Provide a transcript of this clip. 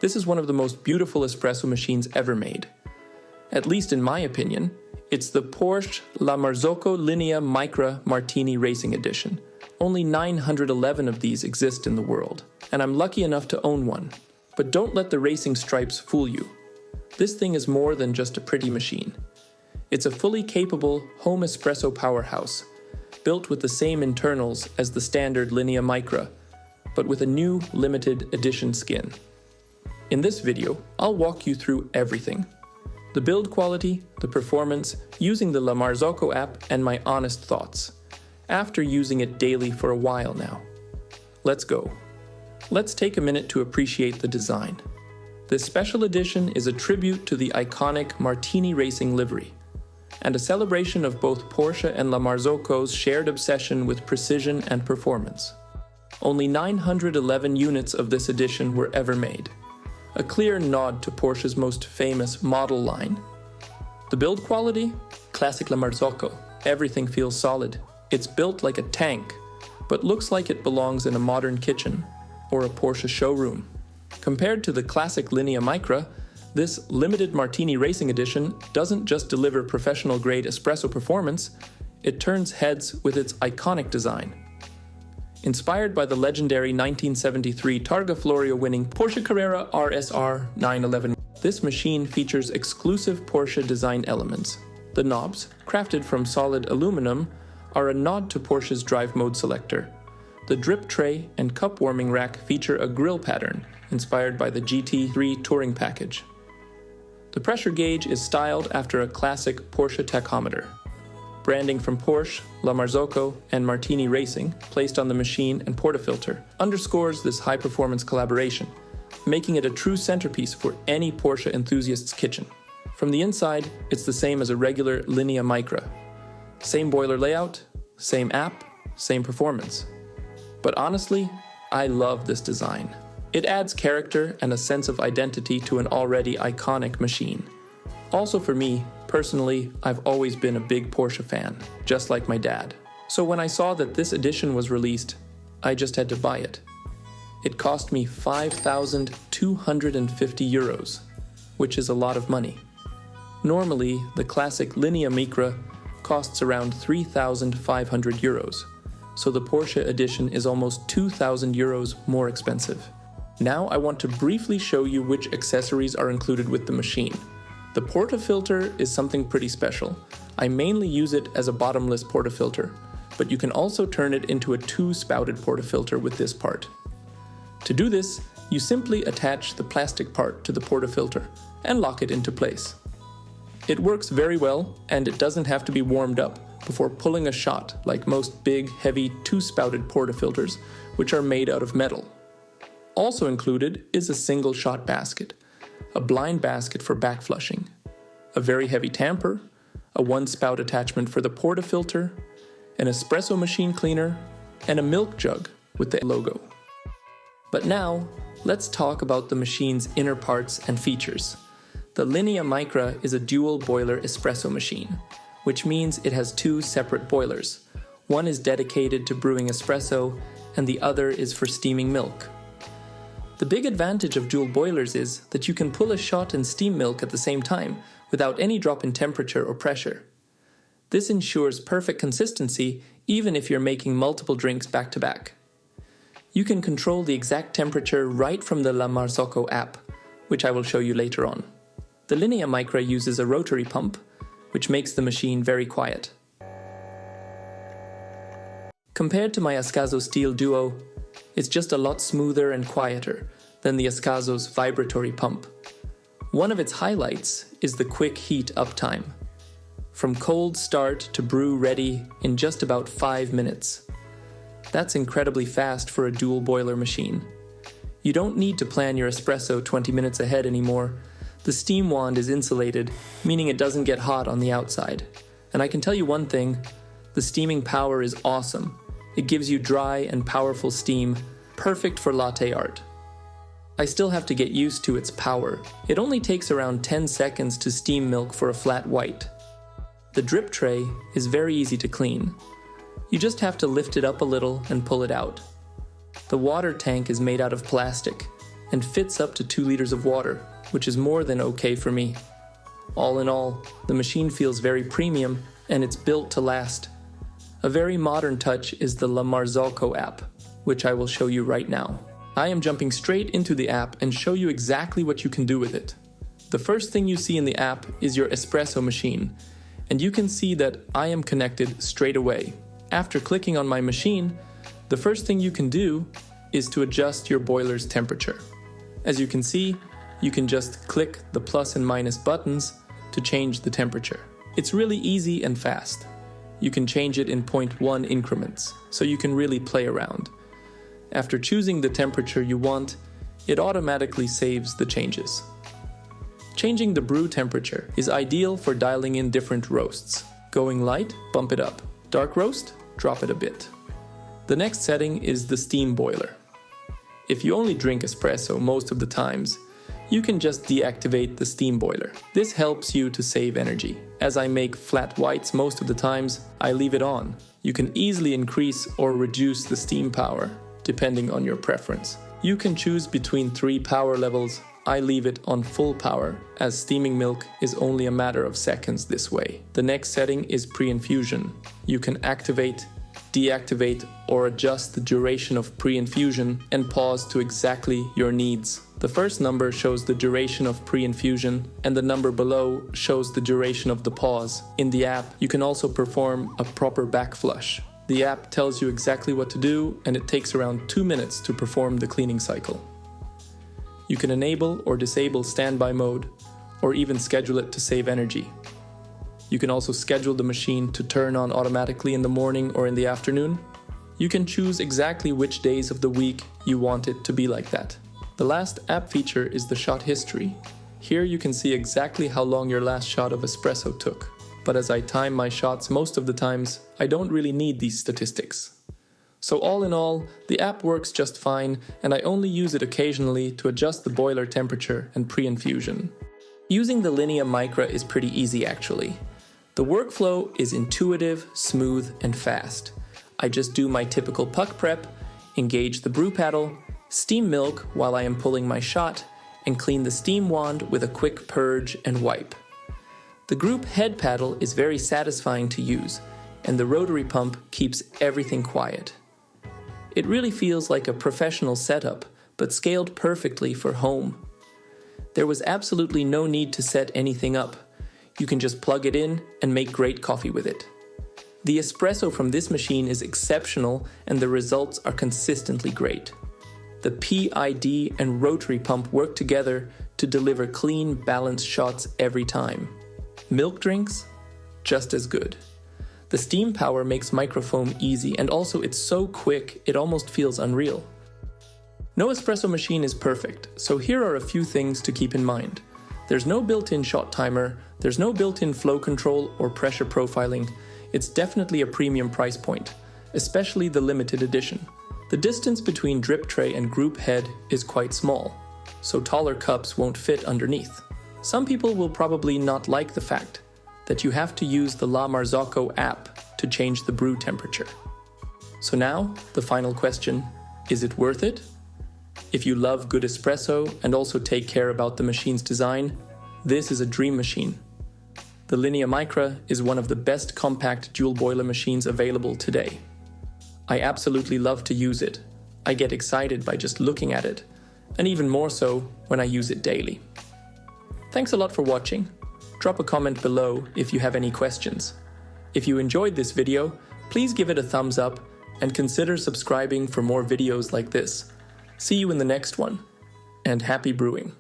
This is one of the most beautiful espresso machines ever made. At least in my opinion, it's the Porsche Marzocco Linea Micra Martini Racing Edition. Only 911 of these exist in the world, and I'm lucky enough to own one. But don't let the racing stripes fool you. This thing is more than just a pretty machine. It's a fully capable home espresso powerhouse, built with the same internals as the standard Linea Micra, but with a new limited edition skin. In this video, I'll walk you through everything. The build quality, the performance, using the Marzocco app, and my honest thoughts, after using it daily for a while now. Let's go. Let's take a minute to appreciate the design. This special edition is a tribute to the iconic Martini racing livery, and a celebration of both Porsche and Marzocco's shared obsession with precision and performance. Only 911 units of this edition were ever made, a clear nod to Porsche's most famous model line. The build quality? Classic Marzocco. Everything feels solid. It's built like a tank, but looks like it belongs in a modern kitchen or a Porsche showroom. Compared to the classic Linea Micra, this limited Martini Racing Edition doesn't just deliver professional-grade espresso performance, it turns heads with its iconic design. Inspired by the legendary 1973 Targa Florio-winning Porsche Carrera RSR 911, this machine features exclusive Porsche design elements. The knobs, crafted from solid aluminum, are a nod to Porsche's drive mode selector. The drip tray and cup warming rack feature a grille pattern inspired by the GT3 touring package. The pressure gauge is styled after a classic Porsche tachometer. Branding from Porsche, Marzocco, and Martini Racing, placed on the machine and portafilter, underscores this high-performance collaboration, making it a true centerpiece for any Porsche enthusiast's kitchen. From the inside, it's the same as a regular Linea Micra. Same boiler layout, same app, same performance. But honestly, I love this design. It adds character and a sense of identity to an already iconic machine. Also for me, personally, I've always been a big Porsche fan, just like my dad. So when I saw that this edition was released, I just had to buy it. It cost me 5,250 euros, which is a lot of money. Normally, the classic Linea Micra costs around 3,500 euros, so the Porsche edition is almost 2,000 euros more expensive. Now I want to briefly show you which accessories are included with the machine. The portafilter is something pretty special. I mainly use it as a bottomless portafilter, but you can also turn it into a two-spouted portafilter with this part. To do this, you simply attach the plastic part to the portafilter and lock it into place. It works very well, and it doesn't have to be warmed up before pulling a shot like most big, heavy, two-spouted portafilters, which are made out of metal. Also included is a single shot basket, a blind basket for back flushing, a very heavy tamper, a one-spout attachment for the portafilter, an espresso machine cleaner, and a milk jug with the logo. But now, let's talk about the machine's inner parts and features. The Linea Micra is a dual boiler espresso machine, which means it has two separate boilers. One is dedicated to brewing espresso, and the other is for steaming milk. The big advantage of dual boilers is that you can pull a shot and steam milk at the same time without any drop in temperature or pressure. This ensures perfect consistency even if you're making multiple drinks back to back. You can control the exact temperature right from the Marzocco app, which I will show you later on. The Linea Micra uses a rotary pump, which makes the machine very quiet. Compared to my Espresso Steel Duo, it's just a lot smoother and quieter than the Espresso's vibratory pump. One of its highlights is the quick heat uptime. From cold start to brew ready in just about 5 minutes. That's incredibly fast for a dual boiler machine. You don't need to plan your espresso 20 minutes ahead anymore. The steam wand is insulated, meaning it doesn't get hot on the outside. And I can tell you one thing, the steaming power is awesome. It gives you dry and powerful steam, perfect for latte art. I still have to get used to its power. It only takes around 10 seconds to steam milk for a flat white. The drip tray is very easy to clean. You just have to lift it up a little and pull it out. The water tank is made out of plastic, and fits up to 2 liters of water, which is more than okay for me. All in all, the machine feels very premium and it's built to last. A very modern touch is the Marzocco app, which I will show you right now. I am jumping straight into the app and show you exactly what you can do with it. The first thing you see in the app is your espresso machine, and you can see that I am connected straight away. After clicking on my machine, the first thing you can do is to adjust your boiler's temperature. As you can see, you can just click the plus and minus buttons to change the temperature. It's really easy and fast. You can change it in 0.1 increments, so you can really play around. After choosing the temperature you want, it automatically saves the changes. Changing the brew temperature is ideal for dialing in different roasts. Going light, bump it up. Dark roast, drop it a bit. The next setting is the steam boiler. If you only drink espresso most of the times, you can just deactivate the steam boiler. This helps you to save energy. As I make flat whites most of the times, I leave it on. You can easily increase or reduce the steam power, depending on your preference. You can choose between 3 power levels. I leave it on full power, as steaming milk is only a matter of seconds this way. The next setting is pre-infusion. You can activate, deactivate, or adjust the duration of pre-infusion and pause to exactly your needs. The first number shows the duration of pre-infusion, and the number below shows the duration of the pause. In the app, you can also perform a proper back flush. The app tells you exactly what to do, and it takes around 2 minutes to perform the cleaning cycle. You can enable or disable standby mode, or even schedule it to save energy. You can also schedule the machine to turn on automatically in the morning or in the afternoon. You can choose exactly which days of the week you want it to be like that. The last app feature is the shot history. Here you can see exactly how long your last shot of espresso took. But as I time my shots most of the times, I don't really need these statistics. So all in all, the app works just fine, and I only use it occasionally to adjust the boiler temperature and pre-infusion. Using the Linea Micra is pretty easy actually. The workflow is intuitive, smooth, and fast. I just do my typical puck prep, engage the brew paddle, steam milk while I am pulling my shot, and clean the steam wand with a quick purge and wipe. The group head paddle is very satisfying to use, and the rotary pump keeps everything quiet. It really feels like a professional setup, but scaled perfectly for home. There was absolutely no need to set anything up. You can just plug it in and make great coffee with it. The espresso from this machine is exceptional, and the results are consistently great. The PID and rotary pump work together to deliver clean, balanced shots every time. Milk drinks? Just as good. The steam power makes microfoam easy, and also it's so quick it almost feels unreal. No espresso machine is perfect, so here are a few things to keep in mind. There's no built-in shot timer, there's no built-in flow control or pressure profiling. It's definitely a premium price point, especially the limited edition. The distance between drip tray and group head is quite small, so taller cups won't fit underneath. Some people will probably not like the fact that you have to use the Marzocco app to change the brew temperature. So now, the final question, is it worth it? If you love good espresso and also take care about the machine's design, this is a dream machine. The Linea Micra is one of the best compact dual boiler machines available today. I absolutely love to use it. I get excited by just looking at it, and even more so when I use it daily. Thanks a lot for watching. Drop a comment below if you have any questions. If you enjoyed this video, please give it a thumbs up and consider subscribing for more videos like this. See you in the next one, and happy brewing!